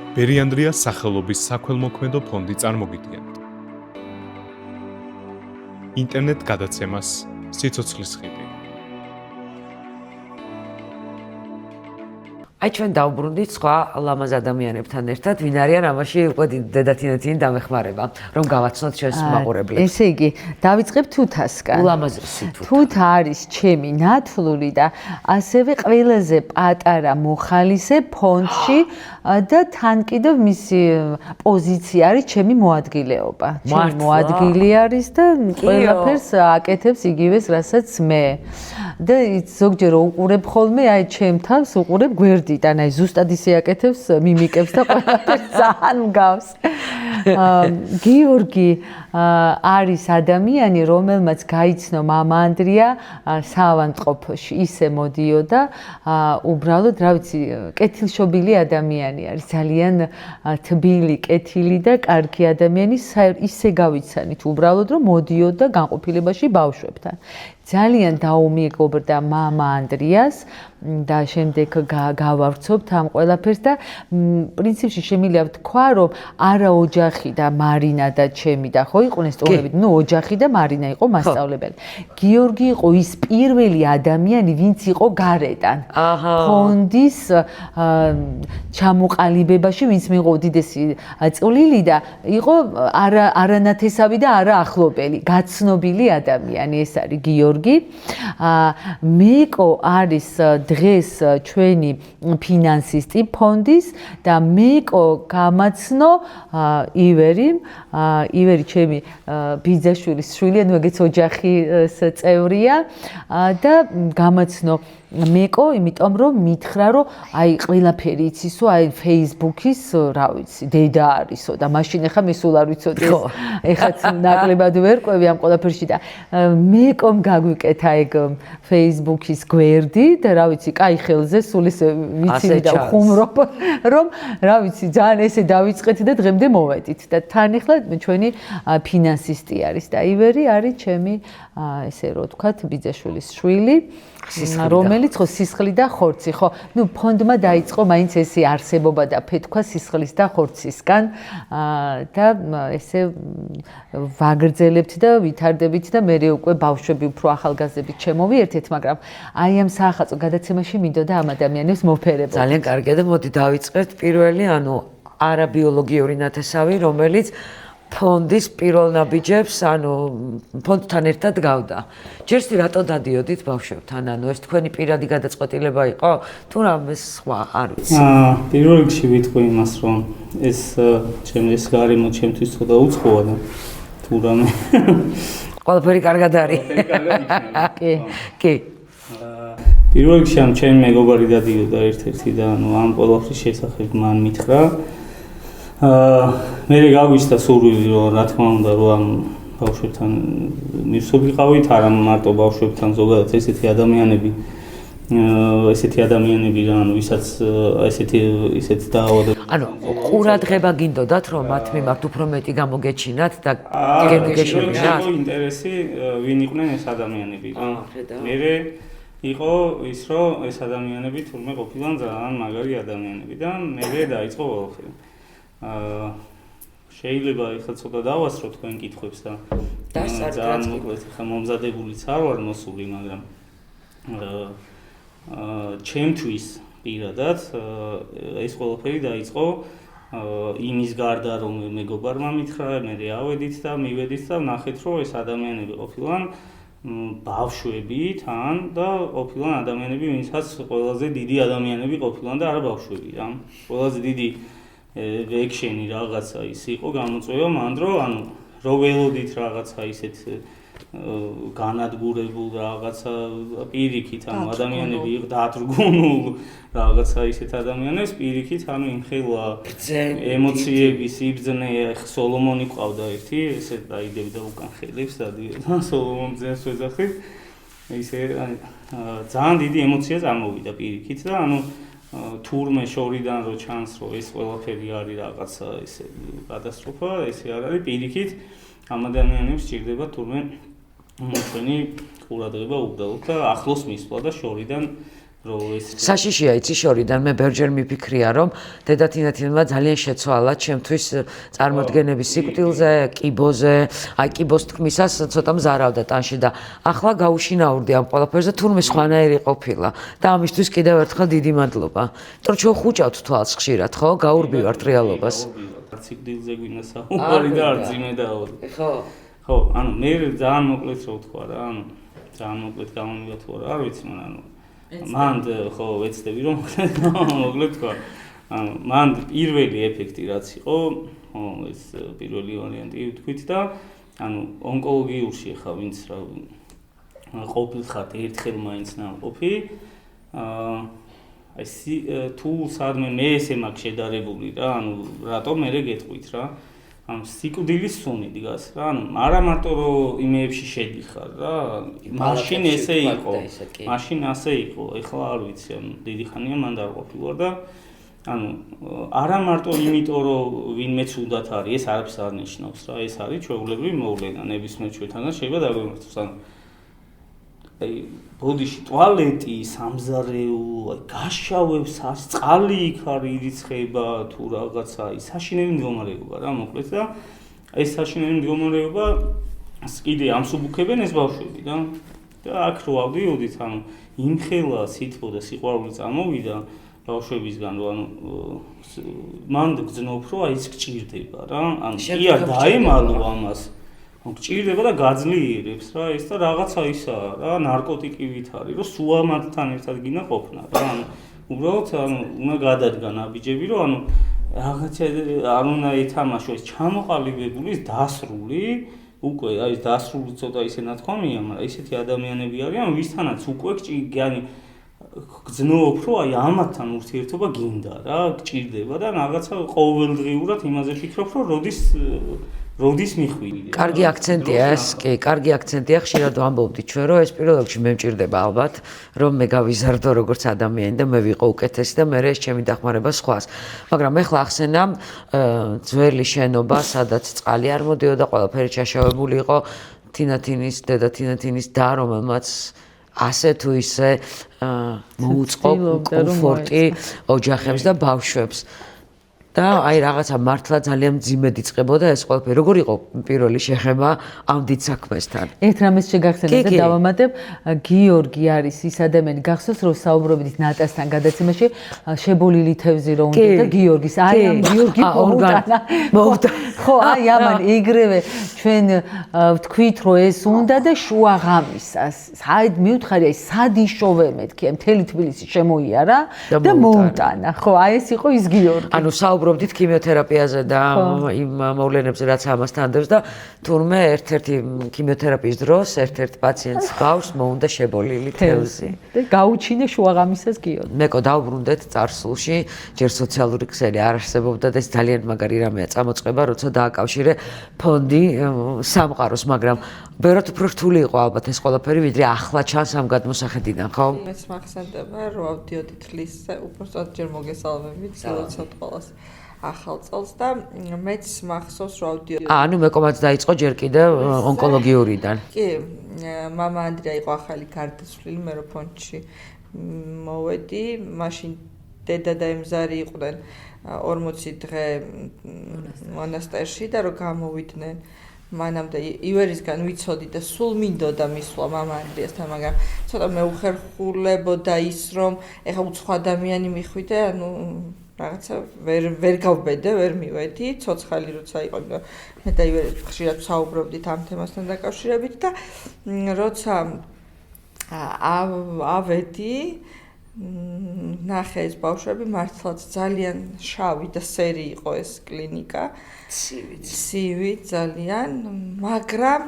ბერიანდრიას სახელობის საქველმოქმედო ფონდი წარმოგიდგენთ. ინტერნეტ გადაცემას სიცოცხლის ხიდი. აი ჩვენ დავბრუნდით სხვა ლამაზ ადამიანებთან ერთად, ვინ არიან ამაში უკვე დედათინათინი დამეხმარება, რომ გავაცნოთ ჩვენს მაყურებლებს. ესე იგი, დავიწყებ თუთასკან. ულამაზესი თუთა. თუთა არის ჩემი ნათლული და ასევე ყველაზე პატარა მოხალისე ფონდში და თან კიდევ მისი პოზიცია არის ჩემი მოადგილეობა. ჩემი მოადგილი არის და ყველაფერს აკეთებს იგივეს, რასაც მე. და ზოგჯერ უყურებ ხოლმე აი ჩემ თავს უყურებ გვერდიდან, აი ზუსტად ისე აკეთებს, მიმიკებს და ყველაფერს ძალიან მგავს. გიორგი არის ადამიანი, რომელმაც გაიცნო მამა ანდრია საავადმყოფოში, ისე მოდიოდა, უბრალოდ, რა ვიცი, კეთილშობილი ადამიანი არის, ძალიან თბილი, კეთილი და კარგი ადამიანი, ისე გავიცანით, უბრალოდ, რომ მოდიოდა განყოფილებაში ბავშვებთან. ძალიან დაუმეგობრდა მამა ანდრიას და შემდეგ გავავრცობთ ამ ყველაფერს და პრინციპში შემიძლია ვთქვა, რომ არა ოჯახი და მარინა და ჩემი და ხო იყვნენ სტუმრები, ნუ ოჯახი და მარინა იყო მასწავლებელი. გიორგი იყო ის პირველი ადამიანი, ვინც იყო გარედან. ფონდის ჩამოყალიბებაში, ვინც მიიღო უდიდესი წვლილი და იყო არანათესავი და არა ახლობელი, გაცნობილი ადამიანი ეს არის გიორგი. მეკო არის დღეს ჩვენი ფინანსისტი ფონდის და მეკო გამაცნო ივერი ჩემი ბიძაშვილის შვილი, ანუ ეგეც ოჯახის წევრია და გამაცნო მეკო, იმიტომ რომ მითხრა, რომ აი ყველაფერი იცისო, აი Facebook-ის, რა ვიცი, დედა არისო და მაშინ ახლა მე სულ არ ვიცოდი ეს. ეხაც ნაკლებად ვერ ყვევი ამ ყველაფერში და მეკომ გაგვიკეთა ეგ Facebook-ის გვერდი და რა ვიცი, კაი ხელზე სულ ისე ვიცი და ხუმრობ, რომ რა ვიცი, ძალიან ესე დავიწყეთ და დღემდე მოვედით და თან ახლა ჩვენი ფინანსისტი არის და ივერი არის ჩემი ესე რო ვთქვათ, ბიძაშვილის შვილი. რომელიც ხო სისხლი და ხორცი, ხო, ნუ ფონდმა დაიწყო მაინც ესე არსებობა და ფეთქვა სისხლის და ხორცისგან და ესე ვაგრძელებთ და ვითარდებით და მე უკვე ბავშვები უფრო ახალგაზრდებით შემოვიერთეთ, მაგრამ აი ამ საახალწლო გადაცემაში მინდოდა ამ ადამიანებს მოფერებო. ძალიან კარგია და მოდი დავიწყეთ პირველი, ანუ არაბიოლოგიური ნათესავი, რომელიც ფონდის პირველ ნაბიჯებს, ანუ ფონდთან ერთად გავდა. ჯერსი რატო დადიოდით ბავშვებთან? ანუ ეს თქვენი პირადი გადაწყვეტილება იყო? თუ რამე სხვა არ ვიცი. პირველ რიგში ვიტყვი იმას, რომ ეს ჩემი ეს გარემო ჩემთვის ცოტა უცხოა და თუ რამე ყველაფერი კარგად არის. კი. პირველ რიგში ამ ჩემი მეგობარი დადიოდა ერთ-ერთი და ანუ ამ ყველაფრის შესახებ მან მითხრა. მე გავიშთა სურვილი, რომ რა თქმა უნდა, რომ ამ ბავშვებთან მივსულიყავით, არა მარტო ბავშვებთან, ზოგადად ესეთი ადამიანები, რა, ანუ ვისაც ისეთ დაავადება. ანუ ყურადღება გინდოდათ, რომ მათ მიმართ უფრო მეტი გამოგეჩინათ და გეგმგეშებინათ? იყო ინტერესი, ვინ იყვნენ ეს ადამიანები. მე იყო ის, რომ ეს ადამიანები თურმე ყოფილან ძალიან მაგარი ადამიანები და მე დაიწყო ყველაფერი. შეიძლება ეხლა ცოტა დავასრო თქვენ კითხვებს და ძალიან მოკლედ ხა მომზადებულიც არ ვარ მოსული, მაგრამ ჩემთვის პირადად ეს ყველაფერი დაიწყო იმის გარდა, რომ მეგობარმა მითხრა, მე ავედით და მივედით და ვნახეთ, რომ ეს ადამიანები ყოფილან ბავშვები თან და ყოფილან ადამიანები, ვინცაც ყველაზე დიდი ადამიანები ყოფილან და არა ბავშვები რა. ყველაზე დიდი ექშენი რაღაცა ის იყო გამოწვევა მანდ, რომ ანუ რო ველოდით რაღაცა ისეთ განადგურებულ რაღაცა პირიქით, ანუ ადამიანები დადრგუნულ რაღაცა ისეთ ადამიანებს პირიქით, ანუ იმხელა ემოციები, სიბრძნე, სოლომონი ყავდა ერთი, ესე დაიდებდა უკან ხელებს და სოლომონ ძეს ვეძახით. ისე ძალიან დიდი ემოცია წარმოვიდა პირიქით და ანუ თურმე შორიდან რო ჩანს, რომ ეს ყველაფერი არის რაღაცა ესე კატასტროფა, ესე არ არის პირიქით ამ ადამიანებს სჭირდება თურმე ჩვენი ყურადღება უბრალოდ და ახლოს მისვლა და შორიდან საშიშია იცი შორიდან მე ბევრჯერ მიფიქრია რომ დედათინათინმა ძალიან შეცვალა ჩემთვის წარმოდგენების სიკვდილზე, კიბოზე, აი კიბოს თქმისას ცოტა მზარავდა ტანში და ახლა გაუშინაურდი ამ ყველაფერზე თურმე სხვანაირი ყოფილა და ამისთვის კიდევ ერთხელ დიდი მადლობა. იმიტომ რომ ჩვენ ხუჭავთ თვალს ხშირად, ხო? გაურბივართ რეალობას. სიკვდილზე გვინდა საუბარი და არ ძიმედაოდ. ხო. ხო, ანუ მე ძალიან მოკლედ რო ვთქვა რა, ანუ ძალიან მოკლედ გამომივა თუ არა, არ ვიცი მან ანუ მან ხო ვეცდები რომ მოკლედ თქვა. ანუ მან პირველი ეფექტი რაც იყო, ხო ეს პირველი ვარიანტი ვთქვით და ანუ ონკოლოგიურში ხა ვინც რა ყოფილხართ ერთხელ მაინც ნამყოფი აი თუ სადმე მე ესე მაქვს შედარებული რა, ანუ რატომ მე გეტყვით რა. ანუ სიკვდილის სუნი დგას რა, ანუ არა მარტო რომ იმეებში შედიხარ რა, მაშინ ესე იყო, მაშინ ასე იყო, ეხლა არ ვიცი, ანუ დიდი ხანია მან არ ყოფილვარ და ანუ არა მარტო იმიტომ რომ ვინმეც უნდათ არის, ეს არაფერს არ ნიშნავს რა, ეს არის ჩვეულებრივი მოვლენა, ნებისმიერ ჩვენთანაც შეიძლება დაგვემართოს, ანუ აი ბოდიში ტუალეტი, სამზარეულო, აი გაშავებს, წყალი იქ არის ირიცხება თუ რაღაცა, ის საშინელი მდგომარეობა რა, მოკლედ და ეს საშინელი მდგომარეობა კიდე ამსუბუქებენ ეს ბავშვები და აქ რო ავდიოდით, ანუ იმხელა სითბო და სიყვარული წამოვიდა ბავშვებისგან, რომ ანუ მან გძნობ რომ აი ეს გჭირდება რა, ანუ კი არ დაემალო ამას გჭირდება და გაძლიერებს რა ეს და რაღაცა ისაა რა ნარკოტიკივით არის რომ სულ ამათთან ერთად გინდა ყოფნა რა ანუ უბრალოდ ანუ უნდა გადადგან აბიჯები რომ ანუ რაღაცა არ უნდა ეთამაშო ეს ჩამოყალიბებული ის დასრული უკვე აი ეს დასრული ცოტა ისე ნათქვამია მაგრამ ისეთი ადამიანები არიან ვისთანაც უკვე გიანი გძნობ რომ აი ამათთან ურთიერთობა გინდა რა გჭირდება და რაღაცა ყოველდღიურად იმაზე ფიქრობ რომ როდის მიხვიდე. კარგი აქცენტია ეს, კი, კარგი აქცენტია, ხშირად ვამბობდი ჩვენ, რომ ეს პირველ რიგში მე მჭირდება ალბათ, რომ მე გავიზარდო როგორც ადამიანი და მე ვიყო უკეთესი და მე ეს ჩემი დახმარება სხვას. მაგრამ ეხლა ახსენა ძველი შენობა, სადაც წყალი არ მოდიოდა, ყველაფერი ჩაშავებული იყო, თინათინის, დედათინათინის და რომელმაც ასე თუ ისე მოუწყო კომფორტი ოჯახებს და ბავშვებს. და აი რაღაცა მართლა ძალიან მძიმედ იწყებოდა ეს ყველაფერი. როგორ იყო პირველი შეხება ამ დიდ საქმესთან? ერთ რამეს შეგახსენებ და დავამატებ, გიორგი არის ის ადამიანი გახსოვს რომ საუბრობდით ნატასთან გადაცემაში შებოლილი თევზი რო უნდა და გიორგის აი ამ გიორგი მოუტანა. ხო, აი ამან იგრევე ჩვენ ვთქვით რომ ეს უნდა და შუა ღამისას. საით მივთხარი აი სადიშოვე მეთქი მთელი თბილისი შემოიარა და მოუტანა. ხო, აი ეს იყო ის გიორგი. ანუ საუბრობდით ქიმიოთერაპიაზე და იმ მოვლენებზე რაც ამასთან დევს და თურმე ერთ-ერთი ქიმიოთერაპიის დროს ერთ-ერთ პაციენტს ბავშვს მოუნდა შებოლილი თევზი და გაუჩინე შუაღამისას გიორგი. მეკო დავბრუნდეთ წარსულში, ჯერ სოციალური ქსელი არ არსებობდა და ეს ძალიან მაგარი რამეა წამოწყება, როცა დააკავშირე ფონდი სამყაროს, მაგრამ ბევრად უფრო რთული იყო ალბათ ეს ყველაფერი, ვიდრე ახლა ჩანს ამ გადმოსახედიდან, ხო? მეც მახსენდება, რომ ავდიოდით ლისზე, უბრალოდ ჯერ მოგესალმებით, გილოცავთ ყველას. ახალ წელს და მეც მახსოვს რომ ავდიო. ანუ მეკომაც დაიწყო ჯერ კიდევ ონკოლოგიურიდან. კი, მამა ანდრია იყო ახალი გარდაცვლილი, მე რო ფონდში მოვედი, მაშინ დედა და ემზარი იყვნენ 40 დღე მონასტერში და რომ გამოვიდნენ მანამდე ივერისგან ვიცოდი და სულ მინდოდა მისვლა მამა ანდრიასთან, მაგრამ ცოტა მეუხერხულებოდა ის რომ ეხა უცხო ადამიანი მიხვიდე, ანუ რაღაცა ვერ გავბედე, ვერ მივედი, ცოცხალი როცა იყო, მე და ივერი ხშირად საუბრობდით ამ თემასთან დაკავშირებით და როცა ავედი ნახე ეს ბავშვები მართლაც ძალიან შავი და სერი იყო ეს კლინიკა, ცივი ძალიან, მაგრამ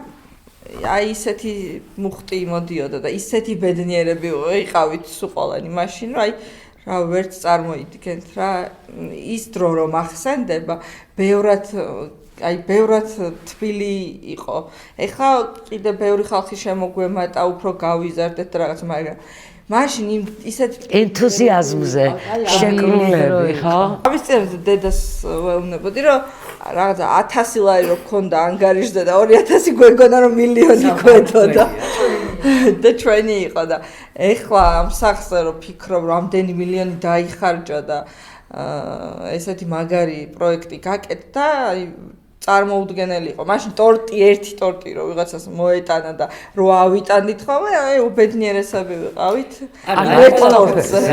აი ისეთი მუხტი მოდიოდა და ისეთი ბედნიერები ვიყავით სულ ყველანი მაშინ, რომ აი რა ვერც წარმოიდგენთ რა ის დრო რომ ახსენდება ბევრად თბილი იყო. ეხლა კიდე ბევრი ხალხი შემოგვემატა, უფრო გავიზარდეთ რაღაცა, მაგრამ მაშინ ისეთ ენთუზიაზმზე შეკრულები, ხო? ამის წინაშე დედას ვეუბნებოდი, რომ რაღაცა 1000 ლარი რო ქონდა ანგარიშზე და 2000 გვეგონა რომ მილიონი გვედოდა. და ჩვენი იყო და ეხლა ამ სახზე რომ ფიქრობ რამდენი მილიონი დაიხარჯა და ესეთი მაგარი პროექტი გაკეთდა აი წარმოუდგენელი იყო. მაშინ ერთი ტორტი რო ვიღაცას მოეტანა და რო ავიტანდით ხოლმე, აი უბედნიერესები ვიყავით.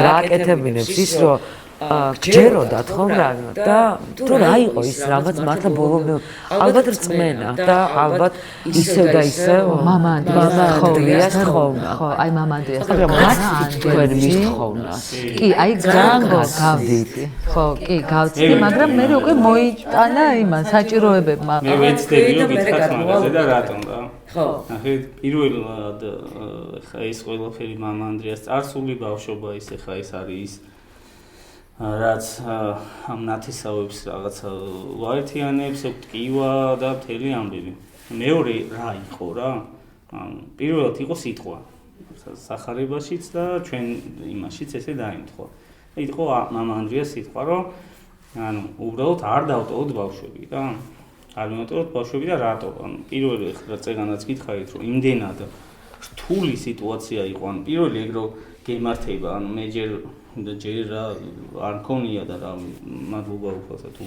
რა აკეთებინებს ის რომ გჯეროდათ ხომ რა და თუ რა იყო ის რამაც მართლა ბოლომდე ალბათ რწმენა და ალბათ ისევ და ისევ მამა ანდრიას ხოვნა ხო აი მამა ანდრიას მაგრამ მათ თქვენ მისხოვნა კი აი გავდით ხო კი გავწდი მაგრამ მე უკვე მოიტანა იმან საჭიროებებმა მე ვეცდები რომ გითხრათ მაგაზე და რატომ რა ხო ახლა პირველად ხა ის ყველაფერი მამა ანდრიას წარსული ბავშვობა ის ხა ეს არის რაც ამ ნათესავებს რაღაცა ვაერთიანებს, ტკივა და მთელი ამბები. მეორე რა იყო რა? პირველად იყო სიტყვა. სახარებაშიც და ჩვენ იმაშიც ესე დაემთხვა. იყო მამა ანდრიას სიტყვა, რომ ანუ უბრალოდ არ დავტოვოთ ბავშვები რა. არ მივატოვოთ ბავშვები და რატო? ანუ პირველი წეგანაც გითხარით, რომ იმდენად რთული სიტუაცია იყო. ანუ პირველი ეგ რომ გემართება, ანუ მე ჯერ რა არ მქონია და რა მადლობა უბრალოდ თუ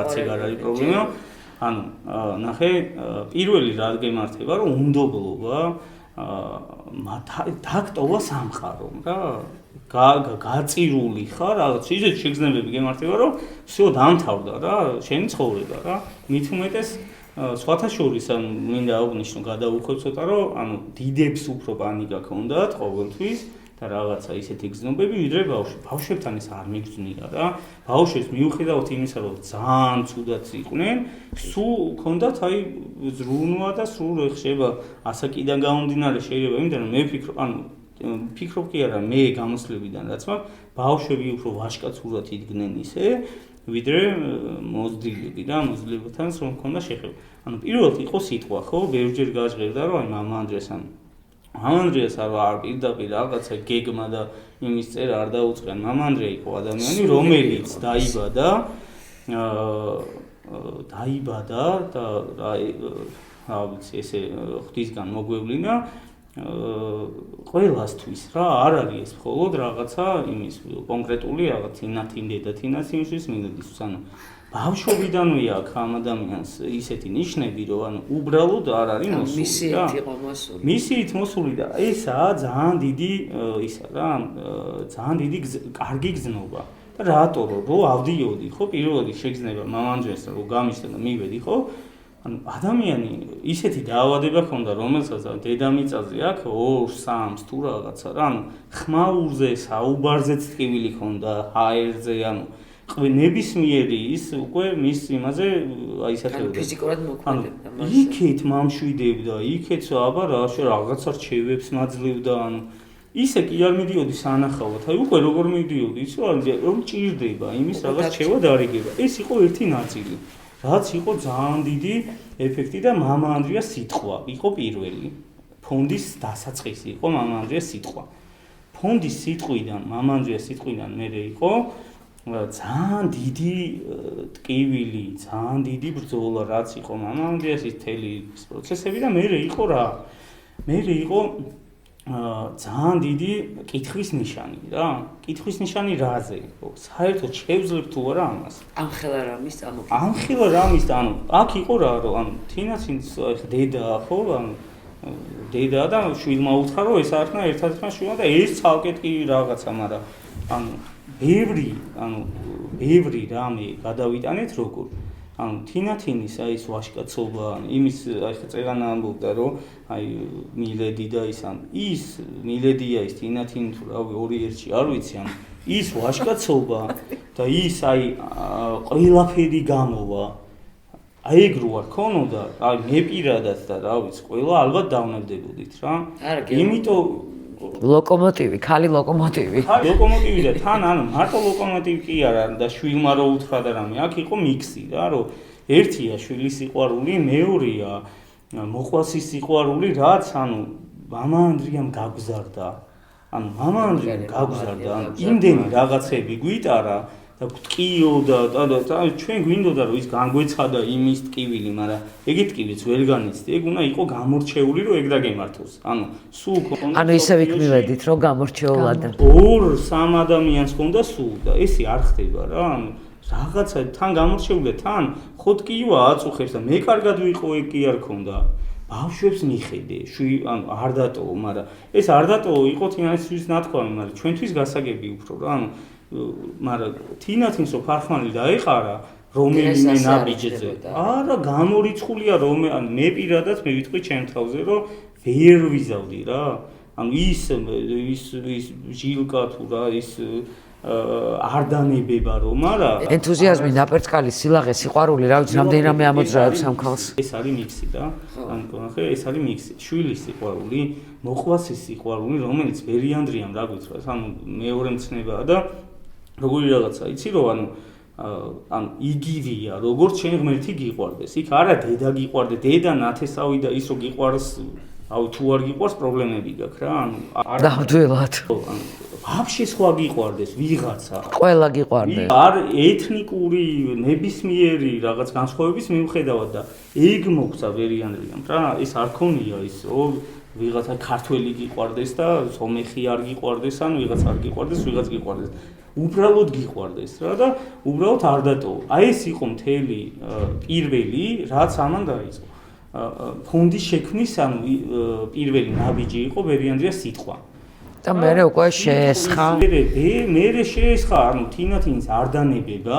არც ეგ არ არის პრობლემა. ანუ ნახე პირველი რა გემართება რომ უნდობლობა დაქტოვა სამყარომ რა გაწირული ხარ რაღაც ისეთ შეგრძნებები გემართება რომ всё დამთავრდა რა შენი ცხოვრება რა მით უმეტეს სხვათა შორის ანუ მინდა აღვნიშნო გადაუხვევ ცოტა რომ ანუ დიდებს უფრო პანიკა ქონდათ ყოველთვის და რაღაცა ისეთი გზნობები ვიდრე ბავშვებთან ეს არ მიგზნია რა ბავშვებს მიუხედავად იმისა რომ ძალიან ცუდად იყვნენ სულ ქონდათ აი ზრუნვა და სულ ხდება ასაკიდან გამომდინარე შეიძლება იმდენ მე ფიქრობ კი არა მე გამოსლებიდან რაც მაქვს ბავშვები უფრო ვაჟკაცურად იდგნენ ისე ვიდრე მოზრდილები და მოზრდილებთან რომ მქონდა შეხება ანუ პირველად იყო სიტყვა ხო ბევრჯერ გაჟღერდა რომ აი მამა ანდრიასთან მამა ანდრიას არ პირდაპირ რაღაცა გეგმა და იმის წერა არ დაუწყენ მამა ანდრია იყო ადამიანი რომელიც დაიბადა და რა ვიცი ესე ღვთისგან მოგვევლინა ყველასთვის რა არ არის ეს მხოლოდ რაღაცა იმის კონკრეტული რაღაც თინათინ დედა თინათინშვის მინდის ანუ ბავშვობიდანვე აქვს ამ ადამიანს ისეთი ნიშნები რომ ანუ უბრალოდ არ არის მოსული მისიით მოსული და ესაა ძალიან დიდი ისა რა ძალიან დიდი კარგი გზნობა და რატო რომ ავდიოდი ხო პირველად შეგზნება მამა ანდრიას რომ გამიშდა და მივედი ხო ანუ ადამიანი ისეთი დაავადება ქონდა რომელსაც დედამიწაზე აქვს 2-3 თუ რაღაცა რა ანუ ხმაურზე საუბარზეც ტკივილი ქონდა ჰაერზე ანუ ნებისმიერი ის უკვე მის იმაზე აი საერთოდ ფიზიკურად მოქმედებდა ანუ იქეთ მამშვიდებდა იქეთ აბა რაღაცა რჩევებს მაძლევდა ანუ ისე კი არ მიდიოდი სანახავად აი უკვე როგორ მიდიოდი იცი რომ ჭირდება იმის რაღაც რჩევა დარიგება ეს იყო ერთი ნაწილი რაც იყო ძალიან დიდი ეფექტი და მამა ანდრიას სიტყვა იყო პირველი ფონდის დასაწყისი იყო მამა ანდრიას სიტყვა ფონდის სიტყვიდან მამა ანდრიას სიტყვიდან მერე იყო ძალიან დიდი ტკივილი ძალიან დიდი ბრძოლა რაც იყო მამა ანდრიასის თელი პროცესები და მერე იყო რა მერე იყო ძალიან დიდი კითხვის ნიშანი რა კითხვის ნიშანი რაზე იყო საერთოდ შევძლებ თუ არა ამას ამხელა რამის წამოყენება ამხელა რამის ანუ აქ იყო რა რომ ანუ თინაცინს დედა ხო ანუ დედა და შვილმა უთხრა რომ ეს არქნა ერთადერთმა შვილმა და ეს ცალკეთ კი რაღაცა მაგრამ ანუ ბევრი რამე გადავიტანეთ როგორ ანუ თინათინის აი ეს ვაჟკაცობა იმის აი ხა წეგანა ამბობდა რომ აი მილედი და ის მილედია ის თინათინი თუ რავი ორი ერთში არ ვიცი ანუ ის ვაჟკაცობა და ის აი ყველაფერი გამოვა აი ეგ რო არ ქონოდა აი მე პირადად და რა ვიცი ყველა ალბათ დავნებდებოდით რა იმიტომ ლოკომოტივი, ხალი ლოკომოტივი. ლოკომოტივი და თან ანუ მარტო ლოკომოტივი კი არა და შვილმა რო უთხრა და რამე, აქ იყო მიქსი რა, რომ ერთია შვილის სიყვარული, მეორეა მოყვალის სიყვარული, რაც ანუ მამა ანდრიამ გაგზარდა. ანუ მამა ანდრიამ გაგზარდა, ანუ იმდენი რაღაცები გვიტარა, და ტკიო და ჩვენ გვინდოდა რომ ის განგვეცხადა იმის ტკივილი, მაგრამ ეგეთ ტკივილიც ვერ განიცდი. ეგ უნდა იყო გამორჩეული რომ ეგ დაგემართოს. ანუ სულ ქონდა ანუ ისევ იქ მივედით რომ გამორჩეულად. 2-3 ადამიანს ქონდა სულ და ესე არ ხდება რა. ანუ რაღაცა თან გამორჩეულია, თან ხო ტკივა აწუხებს და მე კარგად ვიყო ეგ კი არ ქონდა. ბავშვებს მიხედე, ანუ არ დატოო, მაგრამ ეს არ დატოო იყო თინათინს ნათქვამი, მაგრამ ჩვენთვის გასაგები უფრო რა. ანუ მაგრამ თინათინს რო ფარხმალი დაეყარა რომელიმე ნაბიჯზე. არა, გამორიცხულია რომ ანუ მე პირადად მე ვიტყვი ჩემ თავზე რომ ვერ ვიზავდი რა. ანუ ის ჟილკა თუ რა ის არ დანებება რომ არა ენთუზიაზმი, ნაპერწკალი, სილაღე, სიყვარული, რა ვიცი, რამდენიმე ამოძრავებს ამ ქალს. ეს არის მიქსი და ანუ ხე ეს არის მიქსი. შვილის სიყვარული, მოყვასის სიყვარული, რომელიც ვერიანდრიამ რა გითხრას, ანუ მეორე მცნებაა და როგორი რაღაცა, იცი რომ ანუ იგივეა, როგორც შენ ღმერთი გიყვარდეს. იქ არა დედა გიყვარდე, დედა ნათესავი და ის რო გიყვარს, აუ თუ არ გიყვარს პრობლემები გაქვს რა. ანუ დავდველად. ვაფშე სხვა გიყვარდეს ვიღაცა. ყველა გიყვარდეს. არ ეთნიკური ნებისმიერი რაღაც განსხვავების მიუხედავად და ეგ მოგცა ვერიანდრიამ რა. ეს არ ქონია ის ვიღაცა ქართველი გიყვარდეს და სომეხი არ გიყვარდეს, ან ვიღაც არ გიყვარდეს, ვიღაც გიყვარდეს. უბრალოდ გიყვარდეს რა და უბრალოდ არ დატოო. აი ეს იყო მთელი პირველი, რაც ამან დაიწყო. ფონდის შექმნის ანუ პირველი ნაბიჯი იყო ვერიანდრიას სიტყვა. და მე უკვე შეესხა. მე შეესხა, ანუ თინათინს არ დანებება,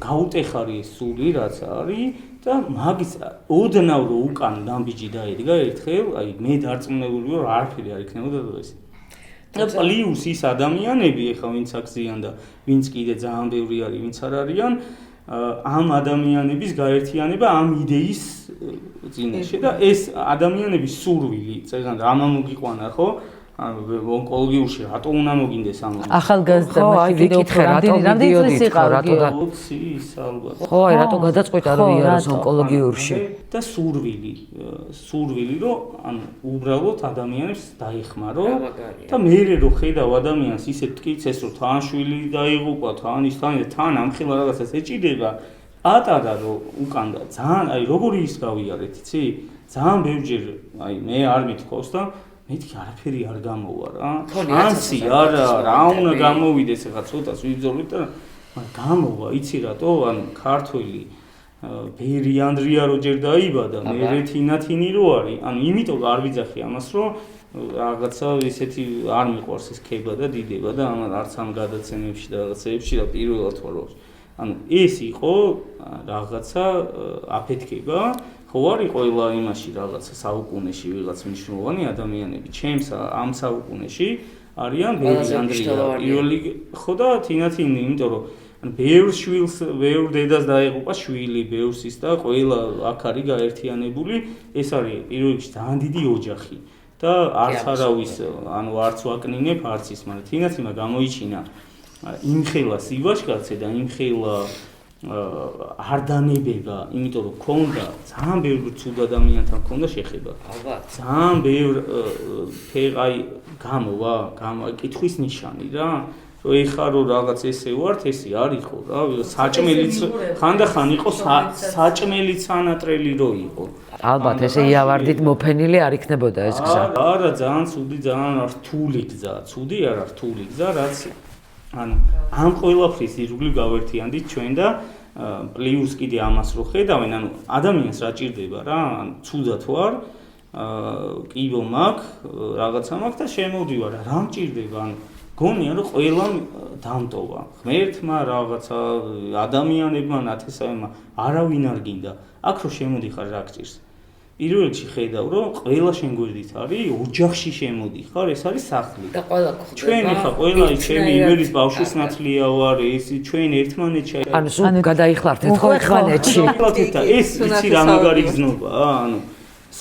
გაუტეხარი ეს სული რაც არის და მაგის ოდნავ რო უკან ნაბიჯი დაედგა ერთხელ, აი მე დარწმუნებული ვარ არაფერი არ იქნებოდა ეს. და პლიუს ის ადამიანები ეხლა ვინც აქციან და ვინც კიდე ძალიან ბევრი არის, ვინც არ არიან, ამ ადამიანების გაერთიანება ამ იდეის წინაშე და ეს ადამიანების სურვილი, წეგან რა მოგიყვანა ხო? ონკოლოგიურში რატო უნდა მოგინდეს ამ ახალგაზრდა მაშინ ვიკითხე რამდენი წლის იყავ რატო ალბათ ხო აი რატო გადაწყვიტა რომ იაროს ონკოლოგიურში და სურვილი რომ ანუ უბრალოდ ადამიანებს დაიხმარო და მე რო ხედავ ადამიანს ისეთ ტკიცეს რომ თან შვილი დაიღუპა თან ის თან ამხილა რაღაცას ეჭიდება ატარა რომ უკან და ძალიან აი როგორი ის გავიარეთ იცი ძალიან ბევრჯერ აი მე არ მithქოს და მეთქი არაფერი არ გამოვა რა. ანსი არა, რა უნდა გამოვიდეს ახლა ცოტას ვიბრძოლით და გამოვა, იცი რატო? ანუ ქართველი ვერიანდრია რო ჯერ დაიბადა, მე თინათინი რო არის. ანუ იმიტომ არ ვიძახი ამას, რომ რაღაცა ისეთი არ მიყვარს ეს ქება და დიდება და არც ამ გადაცემებში და რაღაცეებში და პირველად ვარ. ანუ ეს იყო რაღაცა აფეთქება ხო არის ყველა იმაში რაღაცა საუკუნეში ვიღაც მნიშვნელოვანი ადამიანები. ჩემს ამ საუკუნეში არიან ვერიანდრია. პირველი ხო და თინათინი, იმიტომ რომ ბევრ შვილს, ბევრ დედას დაეღუპა შვილი, ბევრს ის და ყველა აქ არის გაერთიანებული. ეს არის პირველ რიგში ძალიან დიდი ოჯახი და არც არავის, ანუ არც ვაკნინებ, არც ის, მაგრამ თინათინმა გამოიჩინა იმხელა სივაშკაცე და იმხელა არ დანებება, იმიტომ რომ ქონდა ძალიან ბევრი ცუდ ადამიანთან ქონდა შეხება. ალბათ. ძალიან ბევრი ფეღაი გამოვა, კითხვის ნიშანი რა. რომ ეხა რომ რაღაც ესე ვართ, ესე არ იყო რა. საჭმელიც ხანდახან იყო საჭმელი სანატრელი რო იყო. ალბათ ესე იავარდით მოფენილი არ იქნებოდა ეს გზა. არა, ძალიან ცუდი, ძალიან რთული გზა. ცუდი არა, რთული გზა, რაც ანუ ამ ყველაფრის ირგვლივ გავერთიანდით ჩვენ და პლიუს კიდე ამას რო ხედავენ, ანუ ადამიანს რა ჭირდება რა, ანუ ცუდად ვარ, კიბო მაქვს, რაღაცა მაქვს და შემოვდივარ, რა მჭირდება, ანუ გონია რომ ყველა დამტოვა. ღმერთმა რაღაცა ადამიანებმა ნათესავებმა არავინ არ გინდა. აქ რო შემოდიხარ რა გჭირს. პირველ რიგში ხედავ რომ ყველა შენ გვერდით არის, ოჯახში შემოდიხარ, ეს არის სახლი. და ყველა გვხვდება. ჩვენ ხა ყველა ჩემი იმერის ბავშვის ნაცვლია ვარ, ეს ჩვენ ერთმანეთში. ანუ სულ გადაიხლართეთ ხო ერთმანეთში. ეს იცი რა მაგარი გზნობაა, ანუ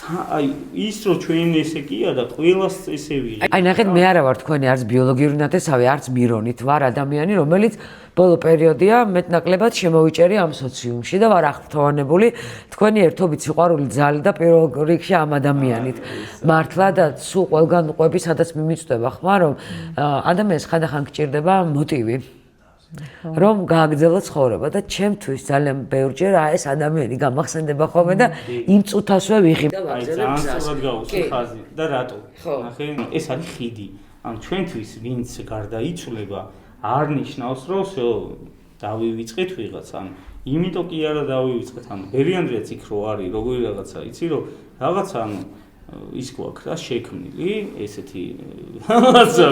აი ის რო ჩვენ ესე კია და ყველას ესე ვიღე. აი ნახეთ მე არა ვარ თქვენი არც ბიოლოგიური ნათესავი, არც მირონით ვარ ადამიანი, რომელიც ბოლო პერიოდია მეტნაკლებად შემოვიჭერი ამ სოციუმში და ვარ აღფრთოვანებული თქვენი ერთობით სიყვარული ძალი და პირველ რიგში ამ ადამიანით. მართლა და სულ ყველგან ყვები სადაც მიმიწვდება ხმა რომ ადამიანს ხანდახან გჭირდება მოტივი. რომ გააგრძელო ცხოვრება და ჩემთვის ძალიან ბევრჯერ ეს ადამიანი გამახსენდება ხოლმე და იმ წუთასვე ვიღებ და ვაგრძელებ გზას. ძალიან სწორად გავუსვი ხაზი და რატო? ნახე, ეს არის ხიდი. ანუ ჩვენთვის ვინც გარდაიცვლება არ ნიშნავს რომ დავივიწყეთ ვიღაც, ანუ იმიტომ კი არა დავივიწყეთ, ანუ ბერიანდრიაც იქ რო არის, როგორი რაღაცა, იცი რომ რაღაცა ანუ ის გვაქვს რა შექმნილი, ესეთი რაღაცა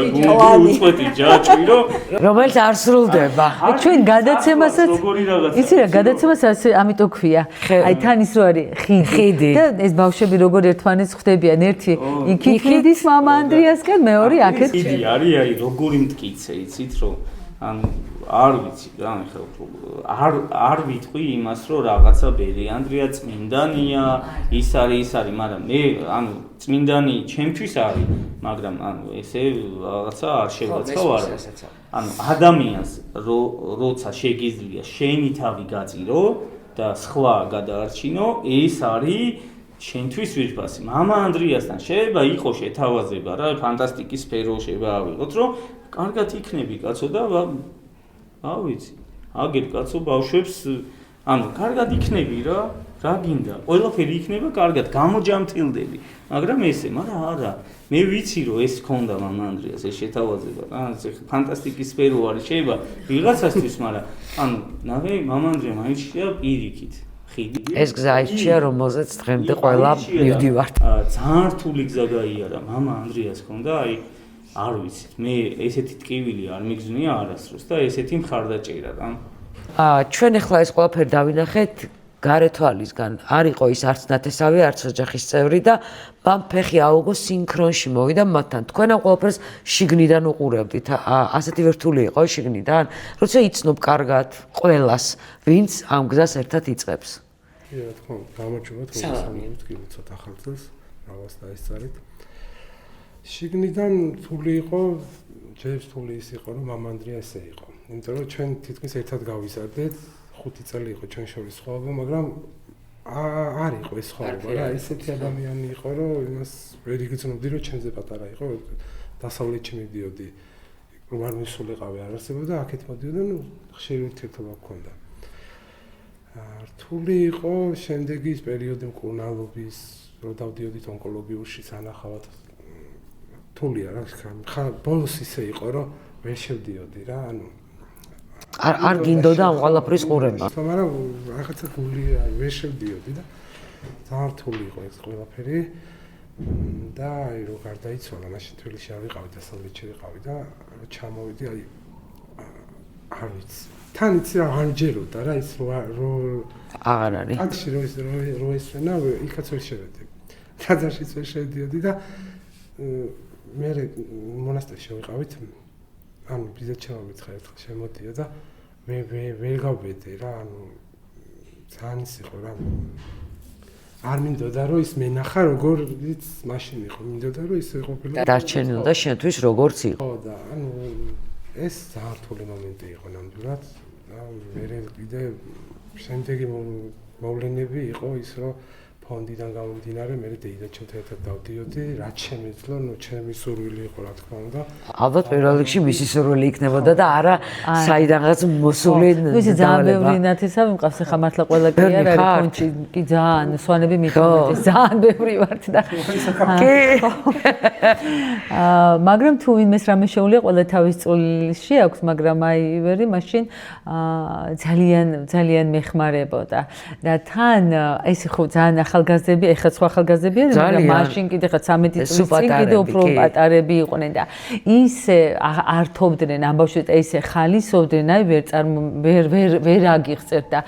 უწყვეტი ჯაჭვი რომ რომელიც არ სრულდება. ჩვენ გადაცემასაც როგორი რაღაცა. იცი რა, გადაცემასაც ამიტომ ქვია. აი თან ის რო არის ხიდი და ეს ბავშვები როგორ ერთმანეთს ხვდებიან, ერთი იქით მიდის მამა ანდრიასკენ, მეორე აქეთ. ხიდი არის, აი როგორი მტკიცე, იცით რომ ანუ არ ვიცი რა, არ ვიტყვი იმას, რომ რაღაცა ბერიანდრია წმინდანია, ის არის, მაგრამ მე ანუ წმინდანი ჩემთვის არის, მაგრამ ანუ ესე რაღაცა არ შევაცხავ არა. ანუ ადამიანს როცა შეგიძლია შენი თავი გაწირო და სხვა გადაარჩინო, ეს არის შენთვის ვირფასი. მამა ანდრიასთან შეიძლება იყოს შეთავაზება რა, ფანტასტიკის სფერო შეიძლება ავიღოთ, რომ კარგად იქნები კაცო და ვიცი. აგერ კაცო ბავშვებს ანუ კარგად იქნები რა გინდა? ყველაფერი იქნება კარგად, გამოჯამთილდები. მაგრამ არა. მე ვიცი რომ ეს ქონდა მამა ანდრიას ეს შეთავაზება. ეს ფანტასტიკის სფერო არის შეიძლება ვიღაცასთვის, მაგრამ ანუ ნახე მამა ანდრია მაინცია პირიქით. ხიდი. ეს გზა ისჩია რომელზეც დღემდე ყველა მივდივართ. ძალიან რთული გზა გაიარა მამა ანდრიას ქონდა, აი არ ვიცით, მე ესეთი ტკივილი არ მიგზნია არასდროს და ესეთი მხარდაჭერა რა. ჩვენ ახლა ეს ყველაფერი დავინახეთ გარეთვალისგან. არ იყო ის არც ნათესავი, არც ოჯახის წევრი და მან ფეხი აუგო სინქრონში მოვიდა მათთან. თქვენ ამ ყველაფერს შიგნიდან უყურებდით. ასეთი ვერტული იყო შიგნიდან, როცა იცნობ კარგად ყველას, ვინც ამ გზას ერთად იწყებს. კი, რა თქმა უნდა, გამარჯობა თვალსაჩინოდ კი ცოტა ხალხს რაღაც დაისწარით. შიგნიდან რთული იყო, ჯერებს რთული ის იყო, რომ მამა ანდრია ესე იყო. იმიტომ რომ ჩვენ თითქმის ერთად გავიზარდეთ, 5 წელი იყო ჩვენ შორის სხვაობა, მაგრამ არ იყო ეს სხვაობა რა, ესეთი ადამიანი იყო, რომ იმას ვერ იგრძნობდი, რომ ჩემზე პატარა იყო, დასავლეთში მიდიოდი, რომ არ მისულიყავი არ არსებობდა, აქეთ მოდიოდა, ხშირი ურთიერთობა გქონდა. რთული იყო შემდეგი ის პერიოდი მკურნალობის, რომ დავდიოდით ონკოლოგიურში სანახავად. რთულია რა, ბოლოს ისე იყო, რომ ვერ შევდიოდი რა, ანუ არ გინდოდა ამ ყველაფრის ყურება. მაგრამ რაღაცა გული ვერ შევდიოდი და ძალიან რთული იყო ეს ყველაფერი და აი რო გარდაიცვალა, მაშინ თბილისში არ ვიყავი, დასავლეთში ვიყავი და ჩამოვიდი, აი არ ვიცი. თან იცი რა არ ჯეროდა რა ის რო აღარ არის. აქში რო ესვენა, იქაც ვერ შევედი. ტაძარშიც ვერ შევდიოდი და მე მონასტერში ვიყავით, ანუ ბიზნესჩემობით ხა ერთხელ შემოდია და მე ვერ გავბედე რა, ანუ ძალიან ის იყო რა. არ მინდოდა რომ ის მენახა როგორიც მაშინ იყო, მინდოდა რომ ისე ყოფილა. დარჩენილდა შენთვის როგორც იყო. ხო და ანუ ეს ძალიან რთული მომენტი იყო ნამდვილად და მე კიდე შემდეგი მოვლენები იყო ის რომ ფონდიდან გამომდინარე მე დეიდაჩემთან ერთად დავდიოდი, რაც შემეძლო, ჩემი სურვილი იყო რა თქმა უნდა. ალბათ პირველ რიგში მისი სურვილი იქნებოდა და არა საიდანღაც მოსული დავალება. ისე ძალიან ბევრი ნათესავი მყავს, ახლა მართლა ყველა კი არ არის ფონდში, კი ძალიან სვანები მიხმართ, ძალიან ბევრი ვართ და კი. მაგრამ თუ ვინმეს რამე შეუძლია, ყველა თავის წვლილში აქვს, მაგრამ აი ვერი მაშინ ძალიან მეხმარებოდა და თან ეს ხო ძალიან ახალგაზრდები, ეხლა სხვა ახალგაზრდებია, მაგრამ მაშინ კიდე ხა 13 წლის წინ კიდე უფრო პატარები იყვნენ და ისე ართობდნენ ამბავშვით, ისე ხალისობდნენ, აი ვერ აგიხსენებთ და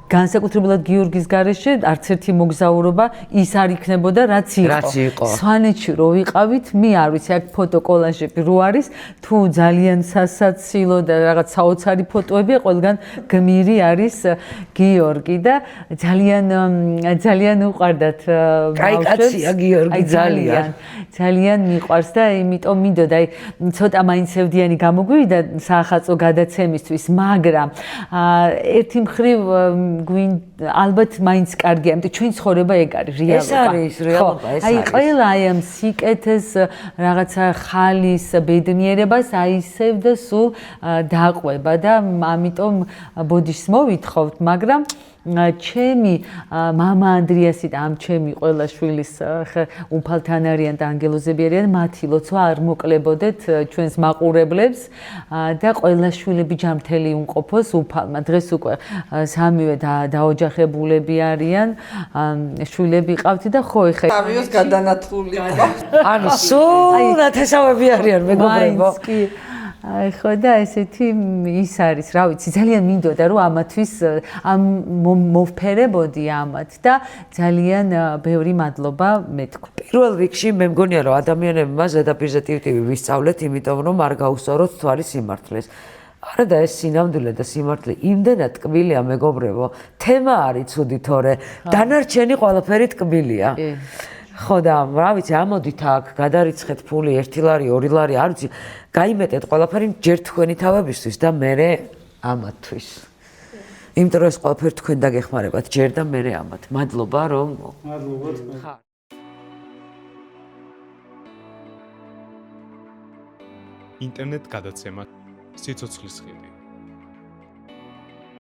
განსაკუთრებულად გიორგის გარეშე არც ერთი მოგზაურობა ის არ იქნებოდა რაც იყო. სვანეთში რო ვიყავით, მე არ ვიცი, აქ ფოტო კოლაჟები რო არის, თუ ძალიან სასაცილო და რაღაც საოცარი ფოტოები, ყველგან გმირი არის გიორგი და ძალიან უყვარდათ ბავშვებს. კაი კაცია გიორგი, ძალიან მიყვარს და იმიტომ მინდოდა, აი ცოტა მაინც ევდიანი გამოგვივიდა საახალწლო გადაცემისთვის, მაგრამ ერთი მხრივ ალბათ მაინც კარგია, იმიტომ ჩვენ ცხოვრება ეგ არის რეალობა. ეს არის რეალობა, ეს აი არის. ყველა აი ამ სიკეთეს რაღაცა ხალის ბედნიერებას აისევ და სულ დაყვება და ამიტომ ბოდიშს მოვითხოვთ, მაგრამ ჩემი მამა ანდრიასი და ამ ჩემი ყველა შვილის უფალთან არიან და ანგელოზები არიან, მათი ლოცვა არ მოკლებოდეთ ჩვენს მაყურებლებს და ყველა შვილები ჯანმრთელი უმყოფოს უფალმა. დღეს უკვე სამივე დაოჯახებულები არიან, შვილები ყავთ და ხო ეხა თავიოს გადანათლული იყო. ანუ სულ ნათესავები არიან მეგობრებო. მაინც კი აი ხო და ესეთი ის არის, რა ვიცი, ძალიან მინდოდა რომ ამათვის ამ მოვფერებოდი ამათ და ძალიან ბევრი მადლობა მეთქვა. პირველ რიგში მე მგონია რომ ადამიანებმა ზედაპირზე ტივტივი ვისწავლეთ, იმიტომ რომ არ გაუსწოროთ თვალი სიმართლეს. არა და ეს სინამდვილე და სიმართლე იმდენად ტკბილია მეგობრებო, თემა არის ცუდი თორე დანარჩენი ყველაფერი ტკბილია. ხო და რა ვიცი, ამოდით აქ გადარიცხეთ ფული 1 ლარი, 2 ლარი, არ ვიცი, გაიმეტეთ ყველაფერი ჯერ თქვენი თავებისთვის და მერე ამათთვის. იმიტომ რომ ეს ყველაფერი თქვენ დაგეხმარებათ ჯერ და მერე ამათ. მადლობა რომ მადლობა. ინტერნეტ გადაცემა სიცოცხლის ხილი.